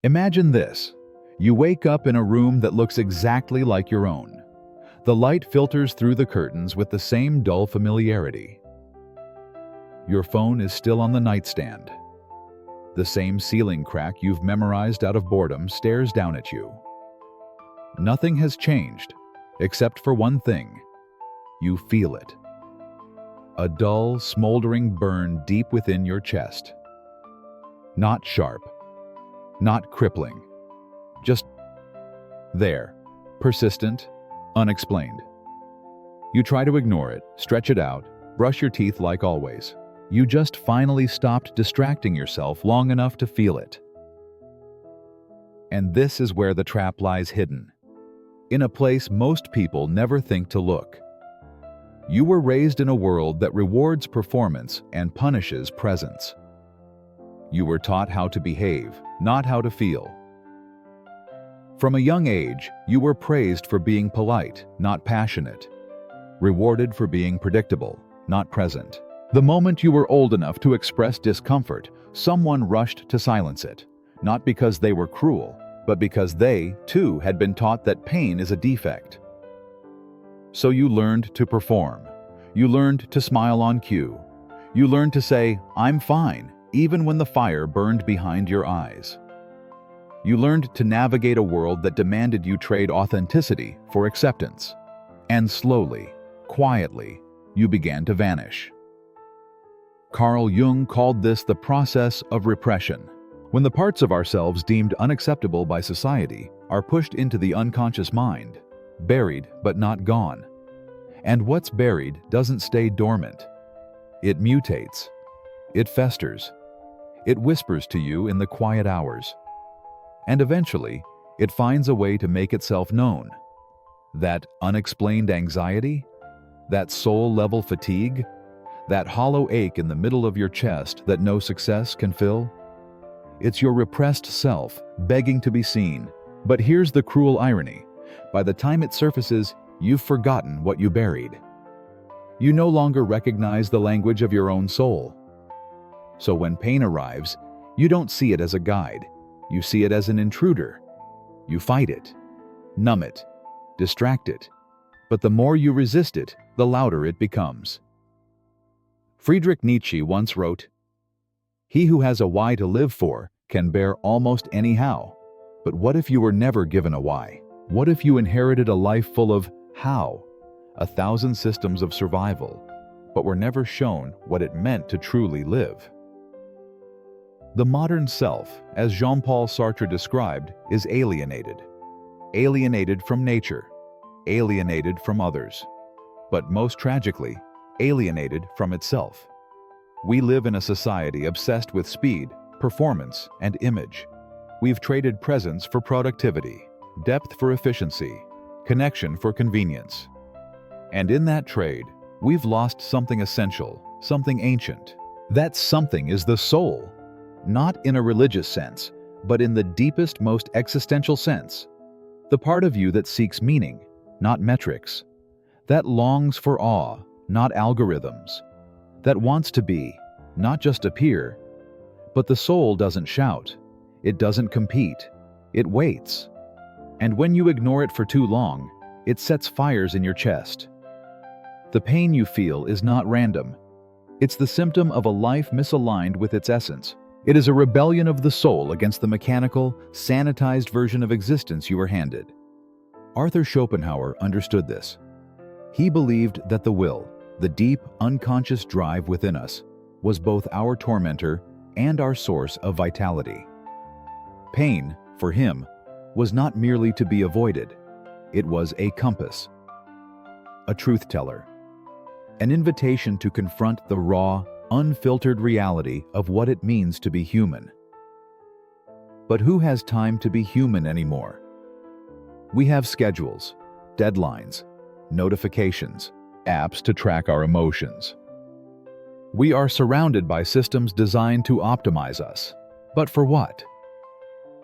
Imagine this. You wake up in a room that looks exactly like your own. The light filters through the curtains with the same dull familiarity. Your phone is still on the nightstand. The same ceiling crack you've memorized out of boredom stares down at you. Nothing has changed, except for one thing. You feel it. A dull, smoldering burn deep within your chest. Not sharp, not crippling, just there, persistent, unexplained. You try to ignore it, stretch it out, brush your teeth like always. You just finally stopped distracting yourself long enough to feel it. And this is where the trap lies hidden, in a place most people never think to look. You were raised in a world that rewards performance and punishes presence. You were taught how to behave, not how to feel. From a young age, you were praised for being polite, not passionate, rewarded for being predictable, not present. The moment you were old enough to express discomfort, someone rushed to silence it, not because they were cruel, but because they, too, had been taught that pain is a defect. So you learned to perform. You learned to smile on cue. You learned to say, "I'm fine," even when the fire burned behind your eyes. You learned to navigate a world that demanded you trade authenticity for acceptance. And slowly, quietly, you began to vanish. Carl Jung called this the process of repression. When the parts of ourselves deemed unacceptable by society are pushed into the unconscious mind, buried but not gone. And what's buried doesn't stay dormant. It mutates. It festers. It whispers to you in the quiet hours. And eventually, it finds a way to make itself known. That unexplained anxiety, that soul-level fatigue, that hollow ache in the middle of your chest that no success can fill. It's your repressed self begging to be seen. But here's the cruel irony. By the time it surfaces, you've forgotten what you buried. You no longer recognize the language of your own soul. So when pain arrives, you don't see it as a guide. You see it as an intruder. You fight it, numb it, distract it. But the more you resist it, the louder it becomes. Friedrich Nietzsche once wrote, "He who has a why to live for can bear almost any how." But what if you were never given a why? What if you inherited a life full of how? 1,000 systems of survival, but were never shown what it meant to truly live. The modern self, as Jean-Paul Sartre described, is alienated. Alienated from nature, alienated from others, but most tragically, alienated from itself. We live in a society obsessed with speed, performance, and image. We've traded presence for productivity, depth for efficiency, connection for convenience. And in that trade, we've lost something essential, something ancient. That something is the soul, not in a religious sense, but in the deepest, most existential sense. The part of you that seeks meaning, not metrics. That longs for awe, not algorithms. That wants to be, not just appear. But the soul doesn't shout. It doesn't compete. It waits. And when you ignore it for too long, it sets fires in your chest. The pain you feel is not random. It's the symptom of a life misaligned with its essence. It is a rebellion of the soul against the mechanical, sanitized version of existence you were handed. Arthur Schopenhauer understood this. He believed that the will, the deep, unconscious drive within us, was both our tormentor and our source of vitality. Pain, for him, was not merely to be avoided. It was a compass, a truth teller, an invitation to confront the raw, unfiltered reality of what it means to be human. But who has time to be human anymore? We have schedules, deadlines, notifications, apps to track our emotions. We are surrounded by systems designed to optimize us. But for what?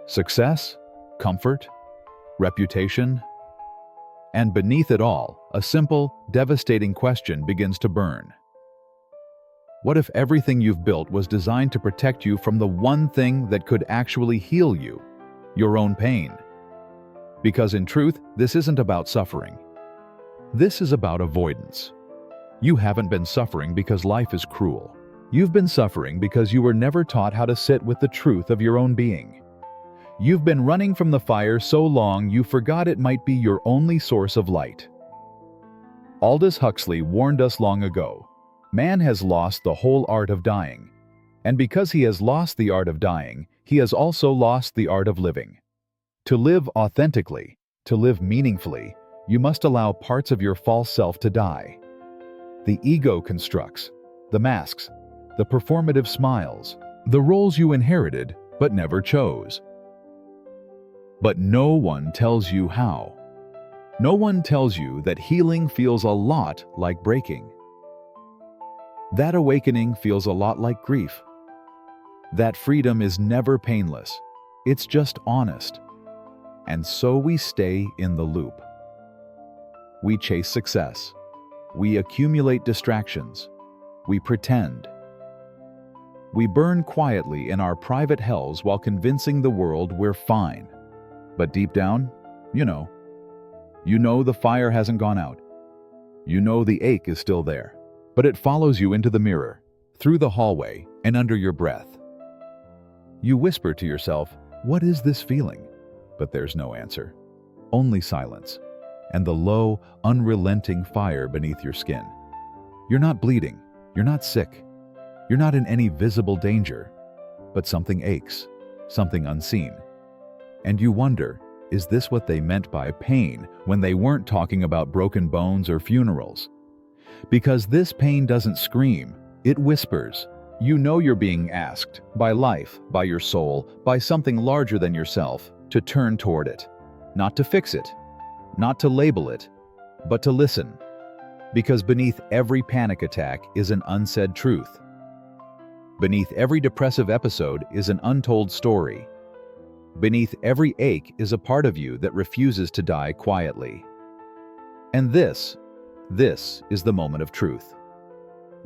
Success? Comfort? Reputation? And beneath it all, a simple, devastating question begins to burn. What if everything you've built was designed to protect you from the one thing that could actually heal you? your own pain. Because in truth, this isn't about suffering. This is about avoidance. You haven't been suffering because life is cruel. You've been suffering because you were never taught how to sit with the truth of your own being. You've been running from the fire so long you forgot it might be your only source of light. Aldous Huxley warned us long ago, man has lost the whole art of dying. And because he has lost the art of dying, he has also lost the art of living. To live authentically, to live meaningfully, you must allow parts of your false self to die. The ego constructs, the masks, the performative smiles, the roles you inherited but never chose. But no one tells you how. No one tells you that healing feels a lot like breaking. That awakening feels a lot like grief. That freedom is never painless. It's just honest. And so we stay in the loop. We chase success. We accumulate distractions. We pretend. We burn quietly in our private hells while convincing the world we're fine. But deep down, you know the fire hasn't gone out. You know the ache is still there. But it follows you into the mirror, through the hallway, and under your breath. You whisper to yourself, "What is this feeling?" But there's no answer. Only silence, and the low, unrelenting fire beneath your skin. You're not bleeding. You're not sick. You're not in any visible danger. But something aches, something unseen. And you wonder, is this what they meant by pain when they weren't talking about broken bones or funerals? Because this pain doesn't scream, it whispers. You know you're being asked, by life, by your soul, by something larger than yourself, to turn toward it. Not to fix it, not to label it, but to listen. Because beneath every panic attack is an unsaid truth. Beneath every depressive episode is an untold story. Beneath every ache is a part of you that refuses to die quietly. And this is the moment of truth.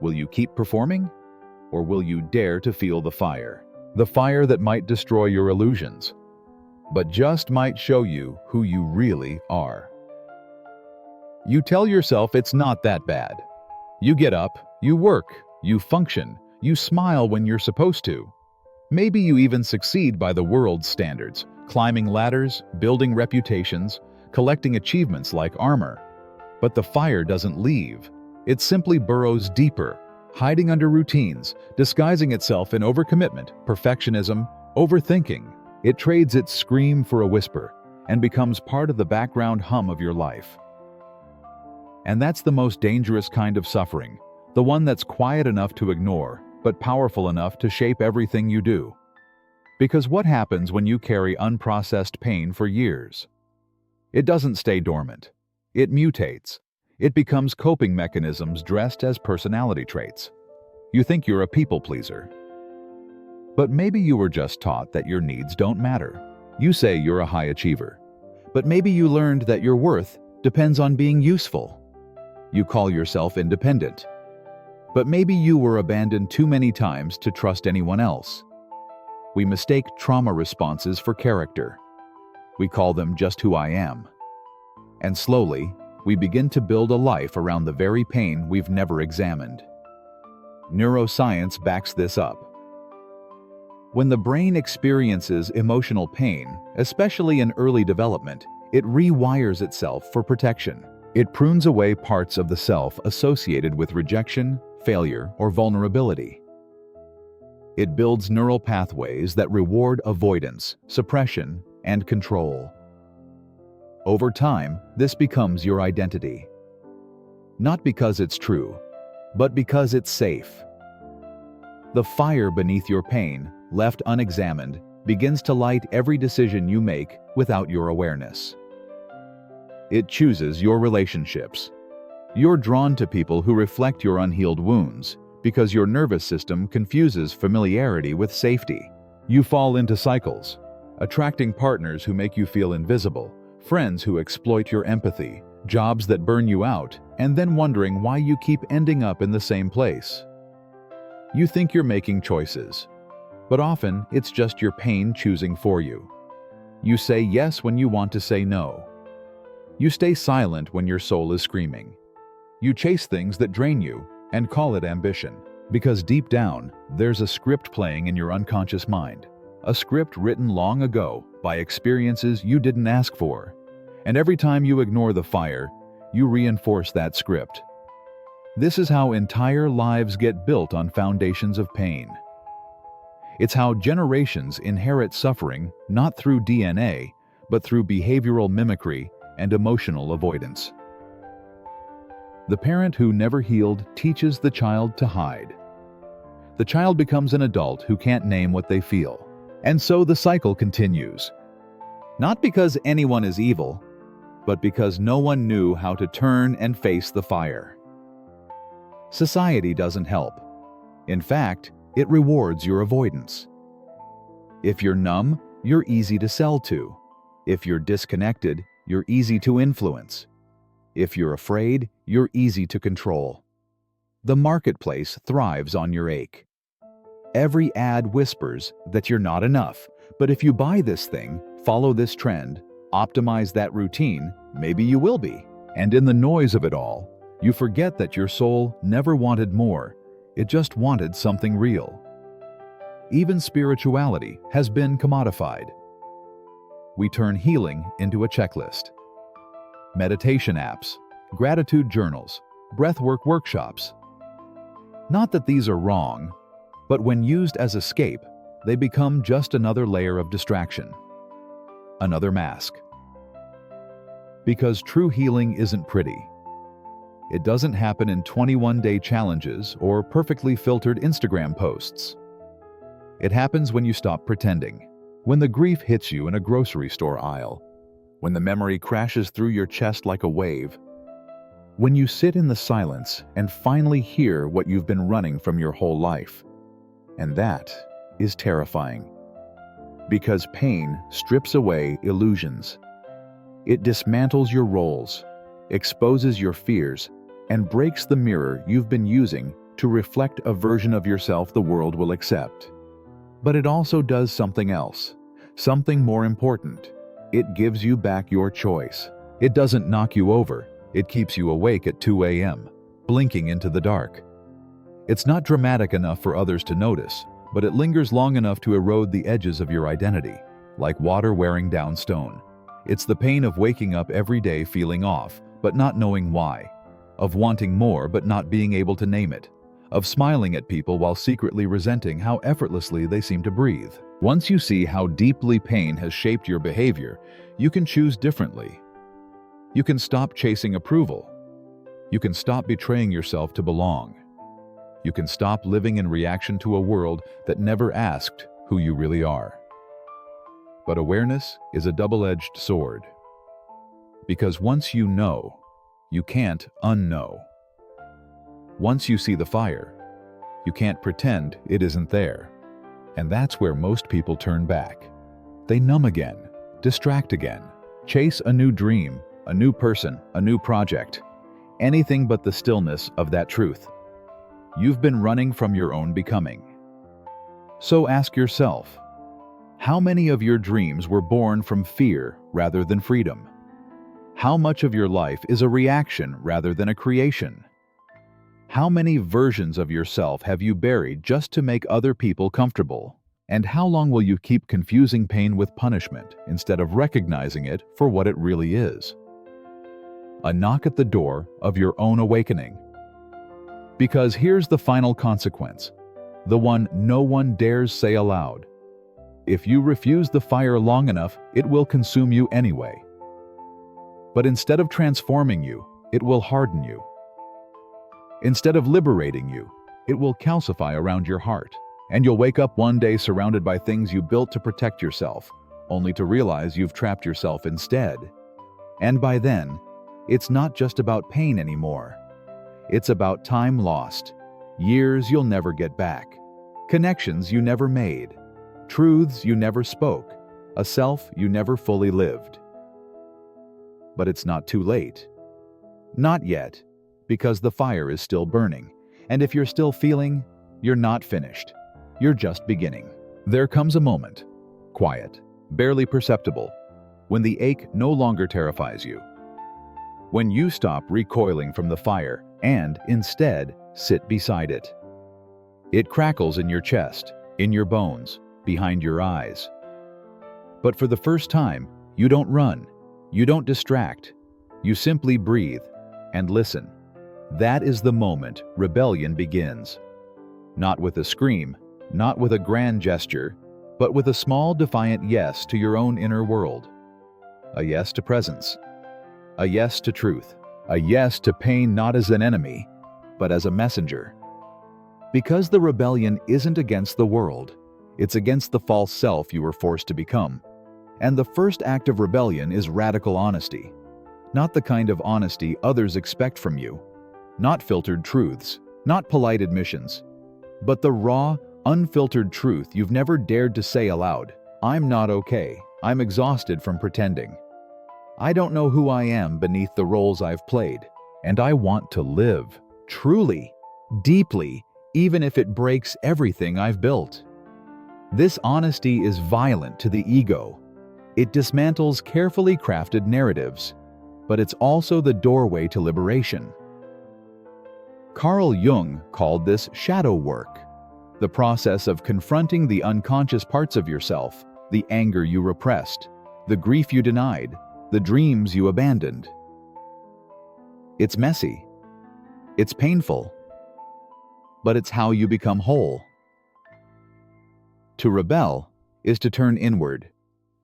Will you keep performing? Or will you dare to feel the fire? The fire that might destroy your illusions, but just might show you who you really are. You tell yourself it's not that bad. You get up, you work, you function, you smile when you're supposed to. Maybe you even succeed by the world's standards, climbing ladders, building reputations, collecting achievements like armor. But the fire doesn't leave. It simply burrows deeper, hiding under routines, disguising itself in overcommitment, perfectionism, overthinking. It trades its scream for a whisper and becomes part of the background hum of your life. And that's the most dangerous kind of suffering, the one that's quiet enough to ignore, but powerful enough to shape everything you do. Because what happens when you carry unprocessed pain for years? It doesn't stay dormant. It mutates. It becomes coping mechanisms dressed as personality traits. You think you're a people pleaser. But maybe you were just taught that your needs don't matter. You say you're a high achiever. But maybe you learned that your worth depends on being useful. You call yourself independent. But maybe you were abandoned too many times to trust anyone else. We mistake trauma responses for character. We call them just who I am. And slowly, we begin to build a life around the very pain we've never examined. Neuroscience backs this up. When the brain experiences emotional pain, especially in early development, it rewires itself for protection. It prunes away parts of the self associated with rejection, failure, or vulnerability. It builds neural pathways that reward avoidance, suppression, and control. Over time, this becomes your identity. Not because it's true, but because it's safe. The fire beneath your pain, left unexamined, begins to light every decision you make without your awareness. It chooses your relationships. You're drawn to people who reflect your unhealed wounds because your nervous system confuses familiarity with safety. You fall into cycles, attracting partners who make you feel invisible, friends who exploit your empathy, jobs that burn you out, and then wondering why you keep ending up in the same place. You think you're making choices, but often it's just your pain choosing for you. You say yes when you want to say no. You stay silent when your soul is screaming. You chase things that drain you and call it ambition. Because deep down, there's a script playing in your unconscious mind. A script written long ago by experiences you didn't ask for. And every time you ignore the fire, you reinforce that script. This is how entire lives get built on foundations of pain. It's how generations inherit suffering not through DNA, but through behavioral mimicry and emotional avoidance. The parent who never healed teaches the child to hide. The child becomes an adult who can't name what they feel. And so the cycle continues. Not because anyone is evil, but because no one knew how to turn and face the fire. Society doesn't help. In fact, it rewards your avoidance. If you're numb, you're easy to sell to. If you're disconnected, you're easy to influence. If you're afraid, you're easy to control. The marketplace thrives on your ache. Every ad whispers that you're not enough, but if you buy this thing, follow this trend, optimize that routine, maybe you will be. And in the noise of it all, you forget that your soul never wanted more. It just wanted something real. Even spirituality has been commodified. We turn healing into a checklist. Meditation apps, gratitude journals, breathwork workshops. Not that these are wrong, but when used as escape, they become just another layer of distraction. Another mask. Because true healing isn't pretty. It doesn't happen in 21-day challenges or perfectly filtered Instagram posts. It happens when you stop pretending, when the grief hits you in a grocery store aisle, when the memory crashes through your chest like a wave, when you sit in the silence and finally hear what you've been running from your whole life. And that is terrifying. Because pain strips away illusions. It dismantles your roles, exposes your fears, and breaks the mirror you've been using to reflect a version of yourself the world will accept. But it also does something else, something more important. It gives you back your choice. It doesn't knock you over. It keeps you awake at 2 a.m., blinking into the dark. It's not dramatic enough for others to notice, but it lingers long enough to erode the edges of your identity, like water wearing down stone. It's the pain of waking up every day feeling off, but not knowing why, of wanting more but not being able to name it, of smiling at people while secretly resenting how effortlessly they seem to breathe. Once you see how deeply pain has shaped your behavior, you can choose differently. You can stop chasing approval. You can stop betraying yourself to belong. You can stop living in reaction to a world that never asked who you really are. But awareness is a double-edged sword. Because once you know, you can't unknow. Once you see the fire, you can't pretend it isn't there. And that's where most people turn back. They numb again, distract again, chase a new dream, a new person, a new project, anything but the stillness of that truth. You've been running from your own becoming. So ask yourself, how many of your dreams were born from fear rather than freedom? How much of your life is a reaction rather than a creation? How many versions of yourself have you buried just to make other people comfortable? And how long will you keep confusing pain with punishment instead of recognizing it for what it really is? A knock at the door of your own awakening. Because here's the final consequence, the one no one dares say aloud. If you refuse the fire long enough, it will consume you anyway. But instead of transforming you, it will harden you. Instead of liberating you, it will calcify around your heart, and you'll wake up one day surrounded by things you built to protect yourself, only to realize you've trapped yourself instead. And by then, it's not just about pain anymore. It's about time lost, years you'll never get back, connections you never made, truths you never spoke, a self you never fully lived. But it's not too late. Not yet, because the fire is still burning, and if you're still feeling, you're not finished. You're just beginning. There comes a moment, quiet, barely perceptible, when the ache no longer terrifies you. When you stop recoiling from the fire and, instead, sit beside it. It crackles in your chest, in your bones, behind your eyes. But for the first time, you don't run, you don't distract, you simply breathe and listen. That is the moment rebellion begins. Not with a scream, not with a grand gesture, but with a small defiant yes to your own inner world. A yes to presence. A yes to truth. A yes to pain not as an enemy, but as a messenger. Because the rebellion isn't against the world, it's against the false self you were forced to become. And the first act of rebellion is radical honesty. Not the kind of honesty others expect from you. Not filtered truths, not polite admissions, but the raw, unfiltered truth you've never dared to say aloud. I'm not okay. I'm exhausted from pretending. I don't know who I am beneath the roles I've played, and I want to live, truly, deeply, even if it breaks everything I've built. This honesty is violent to the ego. It dismantles carefully crafted narratives, but it's also the doorway to liberation. Carl Jung called this shadow work, the process of confronting the unconscious parts of yourself, the anger you repressed, the grief you denied, the dreams you abandoned. It's messy. It's painful. But it's how you become whole. To rebel is to turn inward,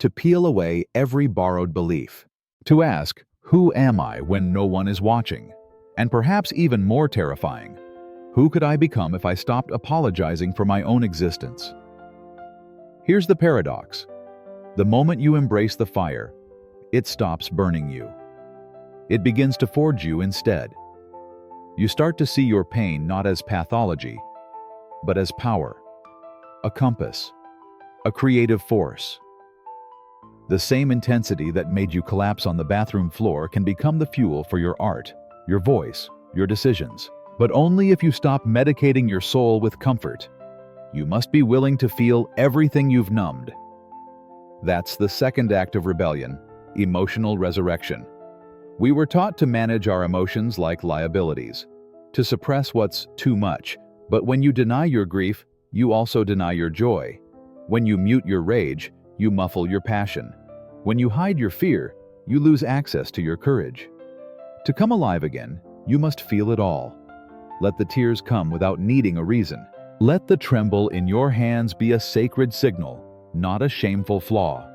to peel away every borrowed belief, to ask, who am I when no one is watching? And perhaps even more terrifying, who could I become if I stopped apologizing for my own existence? Here's the paradox. The moment you embrace the fire, it stops burning you. It begins to forge you instead. You start to see your pain not as pathology, but as power, a compass, a creative force. The same intensity that made you collapse on the bathroom floor can become the fuel for your art, your voice, your decisions. But only if you stop medicating your soul with comfort. You must be willing to feel everything you've numbed. That's the second act of rebellion, emotional resurrection. We were taught to manage our emotions like liabilities, to suppress what's too much. But when you deny your grief, you also deny your joy. When you mute your rage, you muffle your passion. When you hide your fear, you lose access to your courage. To come alive again, you must feel it all. Let the tears come without needing a reason. Let the tremble in your hands be a sacred signal, not a shameful flaw.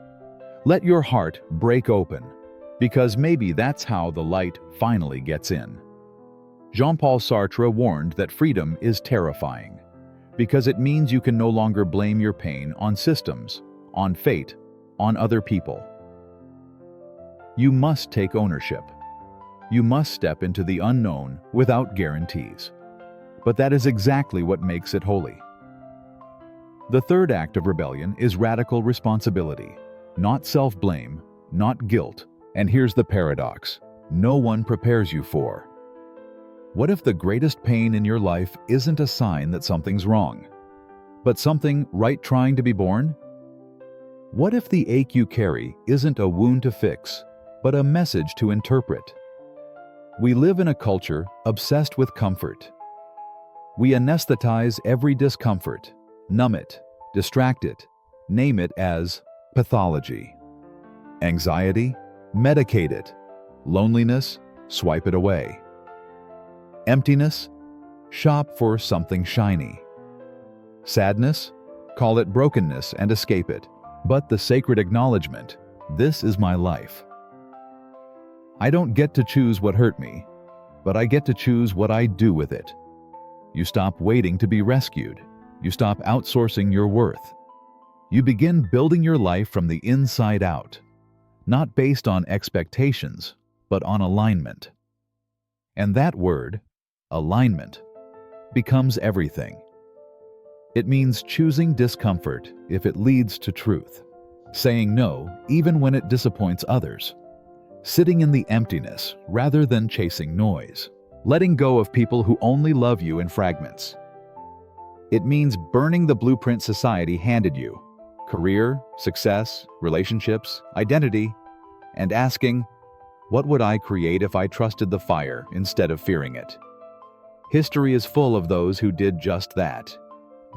Let your heart break open, because maybe that's how the light finally gets in. Jean-Paul Sartre warned that freedom is terrifying, because it means you can no longer blame your pain on systems, on fate, on other people. You must take ownership. You must step into the unknown without guarantees. But that is exactly what makes it holy. The third act of rebellion is radical responsibility, not self-blame, not guilt. And here's the paradox: no one prepares you for. What if the greatest pain in your life isn't a sign that something's wrong, but something right trying to be born? What if the ache you carry isn't a wound to fix, but a message to interpret? We live in a culture obsessed with comfort. We anesthetize every discomfort, numb it, distract it, name it as pathology. Anxiety? Medicate it. Loneliness? Swipe it away. Emptiness? Shop for something shiny. Sadness? Call it brokenness and escape it. But the sacred acknowledgement, this is my life. I don't get to choose what hurt me, but I get to choose what I do with it. You stop waiting to be rescued. You stop outsourcing your worth. You begin building your life from the inside out, not based on expectations, but on alignment. And that word, alignment, becomes everything. It means choosing discomfort if it leads to truth, saying no even when it disappoints others, sitting in the emptiness rather than chasing noise, letting go of people who only love you in fragments. It means burning the blueprint society handed you, career, success, relationships, identity, and asking, what would I create if I trusted the fire instead of fearing it? History is full of those who did just that.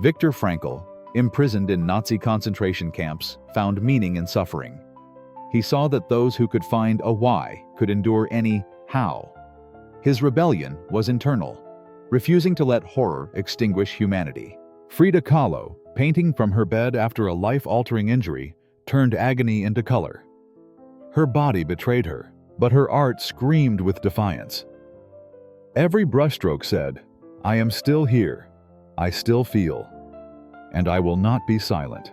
Viktor Frankl, imprisoned in Nazi concentration camps, found meaning in suffering. He saw that those who could find a why could endure any how. His rebellion was internal, refusing to let horror extinguish humanity. Frida Kahlo, painting from her bed after a life-altering injury, turned agony into color. Her body betrayed her, but her art screamed with defiance. Every brushstroke said, I am still here, I still feel, and I will not be silent.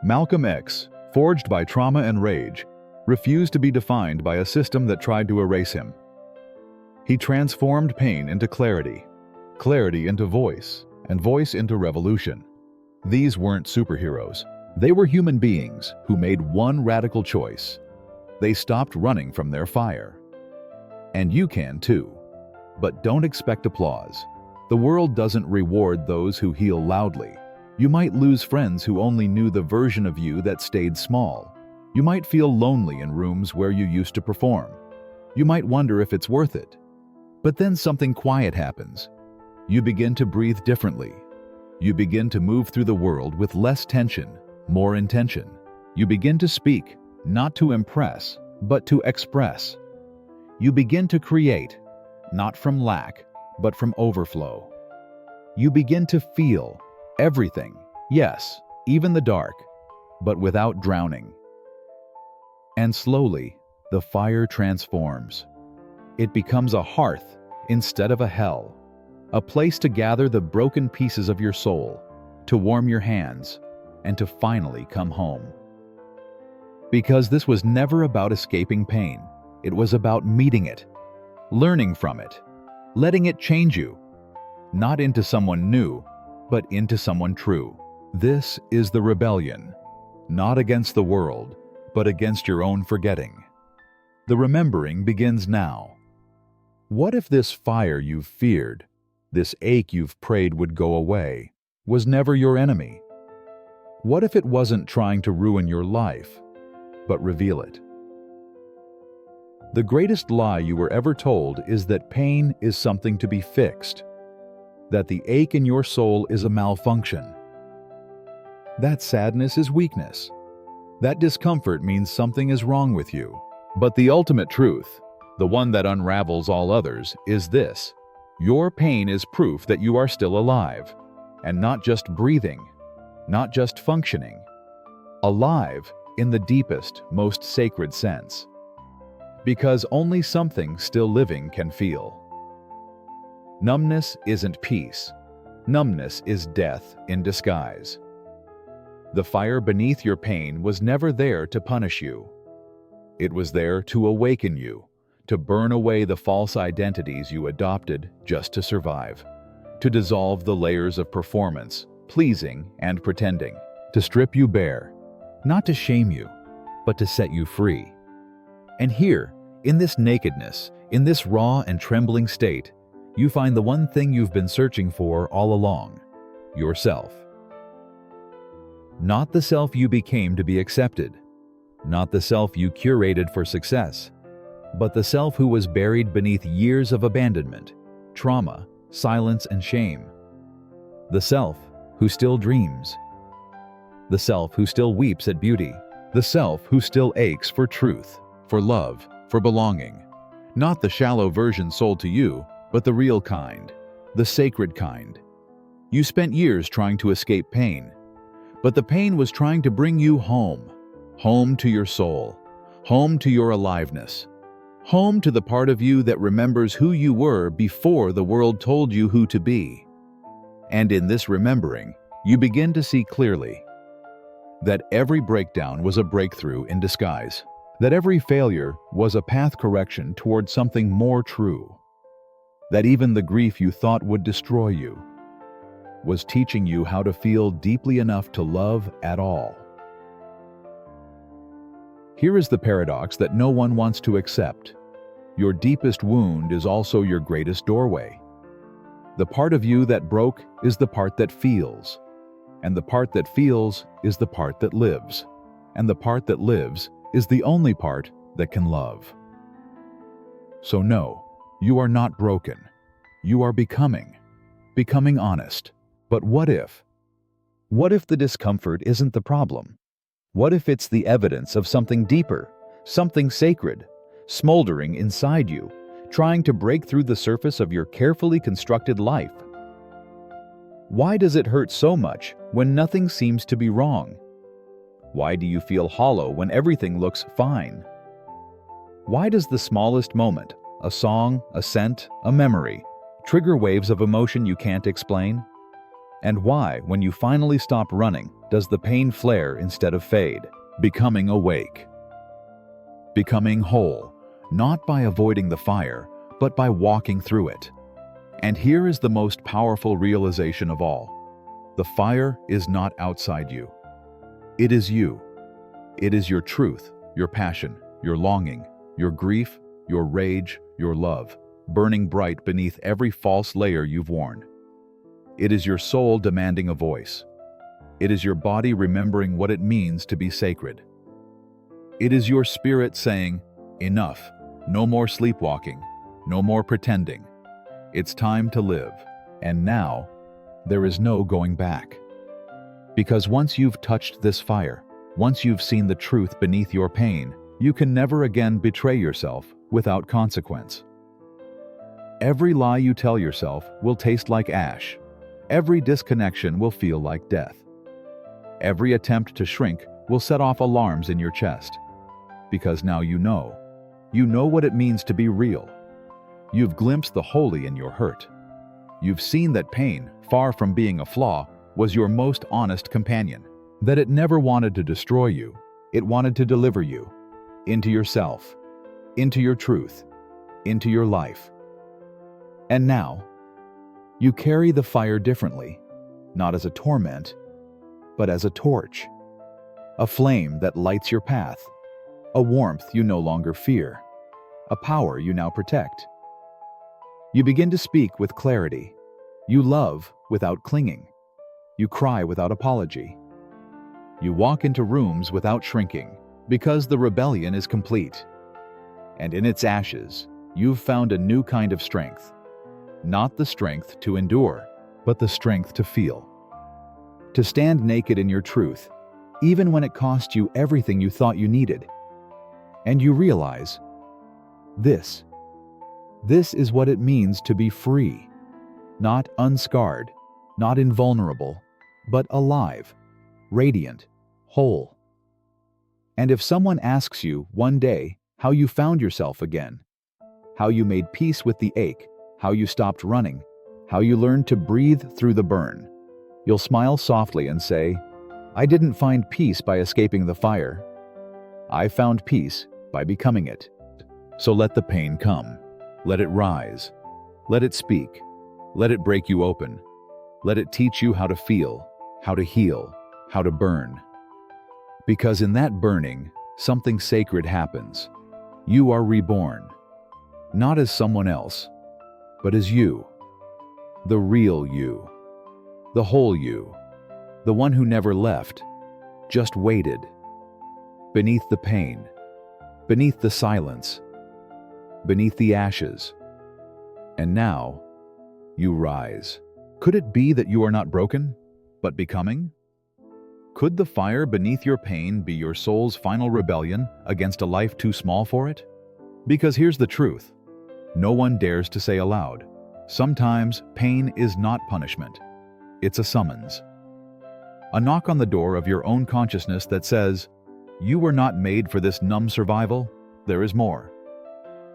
Malcolm X, forged by trauma and rage, refused to be defined by a system that tried to erase him. He transformed pain into clarity, clarity into voice, and voice into revolution. These weren't superheroes. They were human beings who made one radical choice. They stopped running from their fire. And you can too. But don't expect applause. The world doesn't reward those who heal loudly. You might lose friends who only knew the version of you that stayed small. You might feel lonely in rooms where you used to perform. You might wonder if it's worth it. But then something quiet happens. You begin to breathe differently. You begin to move through the world with less tension, more intention. You begin to speak, not to impress, but to express. You begin to create, not from lack, but from overflow. You begin to feel everything, yes, even the dark, but without drowning. And slowly, the fire transforms. It becomes a hearth instead of a hell, a place to gather the broken pieces of your soul, to warm your hands, and to finally come home. Because this was never about escaping pain. It was about meeting it, learning from it, letting it change you, not into someone new, but into someone true. This is the rebellion, not against the world, but against your own forgetting. The remembering begins now. What if this fire you've feared, this ache you've prayed would go away, was never your enemy? What if it wasn't trying to ruin your life, but reveal it? The greatest lie you were ever told is that pain is something to be fixed, that the ache in your soul is a malfunction. That sadness is weakness. That discomfort means something is wrong with you. But the ultimate truth, the one that unravels all others, is this: your pain is proof that you are still alive, and not just breathing, not just functioning. Alive in the deepest, most sacred sense. Because only something still living can feel. Numbness isn't peace. Numbness is death in disguise. The fire beneath your pain was never there to punish you. It was there to awaken you, to burn away the false identities you adopted just to survive, to dissolve the layers of performance, pleasing, and pretending, to strip you bare, not to shame you, but to set you free. And here, in this nakedness, in this raw and trembling state, you find the one thing you've been searching for all along: yourself. Not the self you became to be accepted, not the self you curated for success, but the self who was buried beneath years of abandonment, trauma, silence, and shame. The self who still dreams. The self who still weeps at beauty. The self who still aches for truth, for love, for belonging. Not the shallow version sold to you, but the real kind, the sacred kind. You spent years trying to escape pain, but the pain was trying to bring you home, home to your soul, home to your aliveness, home to the part of you that remembers who you were before the world told you who to be. And in this remembering, you begin to see clearly that every breakdown was a breakthrough in disguise, that every failure was a path correction toward something more true, that even the grief you thought would destroy you was teaching you how to feel deeply enough to love at all. Here is the paradox that no one wants to accept. Your deepest wound is also your greatest doorway. The part of you that broke is the part that feels. And the part that feels is the part that lives. And the part that lives is the only part that can love. So no, you are not broken. You are becoming honest. But what if? What if the discomfort isn't the problem? What if it's the evidence of something deeper, something sacred, smoldering inside you, trying to break through the surface of your carefully constructed life? Why does it hurt so much when nothing seems to be wrong? Why do you feel hollow when everything looks fine? Why does the smallest moment, a song, a scent, a memory, trigger waves of emotion you can't explain? And why, when you finally stop running, does the pain flare instead of fade? Becoming awake. Becoming whole, not by avoiding the fire, but by walking through it. And here is the most powerful realization of all. The fire is not outside you. It is you. It is your truth, your passion, your longing, your grief, your rage, your love, burning bright beneath every false layer you've worn. It is your soul demanding a voice. It is your body remembering what it means to be sacred. It is your spirit saying, "Enough, no more sleepwalking, no more pretending. It's time to live." And now, there is no going back. Because once you've touched this fire, once you've seen the truth beneath your pain, you can never again betray yourself without consequence. Every lie you tell yourself will taste like ash. Every disconnection will feel like death. Every attempt to shrink will set off alarms in your chest. Because now you know. You know what it means to be real. You've glimpsed the holy in your hurt. You've seen that pain, far from being a flaw, was your most honest companion. That it never wanted to destroy you. It wanted to deliver you. Into yourself. Into your truth. Into your life. And now, you carry the fire differently, not as a torment, but as a torch. A flame that lights your path. A warmth you no longer fear. A power you now protect. You begin to speak with clarity. You love without clinging. You cry without apology. You walk into rooms without shrinking, because the rebellion is complete. And in its ashes, you've found a new kind of strength. Not the strength to endure, but the strength to feel. To stand naked in your truth, even when it cost you everything you thought you needed. And you realize, this is what it means to be free. Not unscarred, not invulnerable, but alive, radiant, whole. And if someone asks you one day how you found yourself again, how you made peace with the ache, how you stopped running, how you learned to breathe through the burn, you'll smile softly and say, "I didn't find peace by escaping the fire. I found peace by becoming it." So let the pain come. Let it rise. Let it speak. Let it break you open. Let it teach you how to feel, how to heal, how to burn. Because in that burning, something sacred happens. You are reborn. Not as someone else, but as you. The real you. The whole you. The one who never left, just waited. Beneath the pain. Beneath the silence. Beneath the ashes. And now, you rise. Could it be that you are not broken, but becoming? Could the fire beneath your pain be your soul's final rebellion against a life too small for it? Because here's the truth. No one dares to say aloud. Sometimes pain is not punishment. It's a summons. A knock on the door of your own consciousness that says, "You were not made for this numb survival. There is more."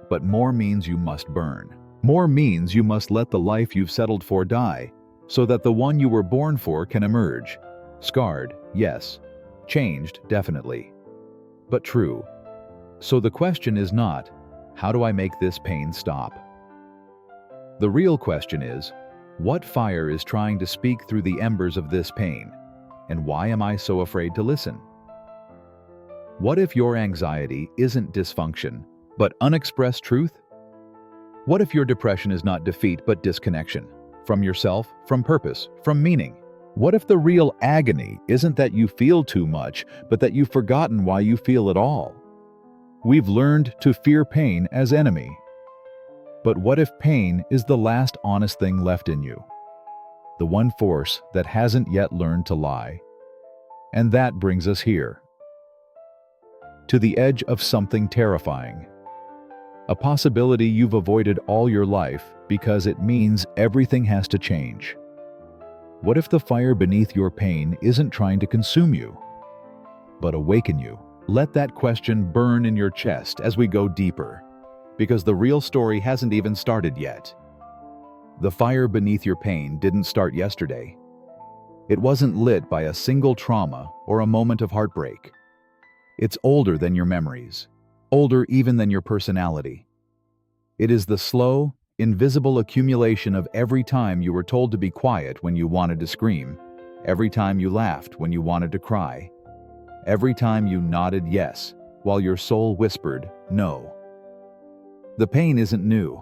But more means you must burn. More means you must let the life you've settled for die, so that the one you were born for can emerge. Scarred, yes. Changed, definitely. But true. So the question is not, how do I make this pain stop? The real question is, what fire is trying to speak through the embers of this pain? And why am I so afraid to listen? What if your anxiety isn't dysfunction, but unexpressed truth? What if your depression is not defeat but disconnection? From yourself, from purpose, from meaning? What if the real agony isn't that you feel too much, but that you've forgotten why you feel it all? We've learned to fear pain as enemy. But what if pain is the last honest thing left in you? The one force that hasn't yet learned to lie? And that brings us here. To the edge of something terrifying. A possibility you've avoided all your life because it means everything has to change. What if the fire beneath your pain isn't trying to consume you, but awaken you? Let that question burn in your chest as we go deeper, because the real story hasn't even started yet. The fire beneath your pain didn't start yesterday. It wasn't lit by a single trauma or a moment of heartbreak. It's older than your memories, older even than your personality. It is the slow, invisible accumulation of every time you were told to be quiet when you wanted to scream, every time you laughed when you wanted to cry, every time you nodded yes while your soul whispered no. The pain isn't new.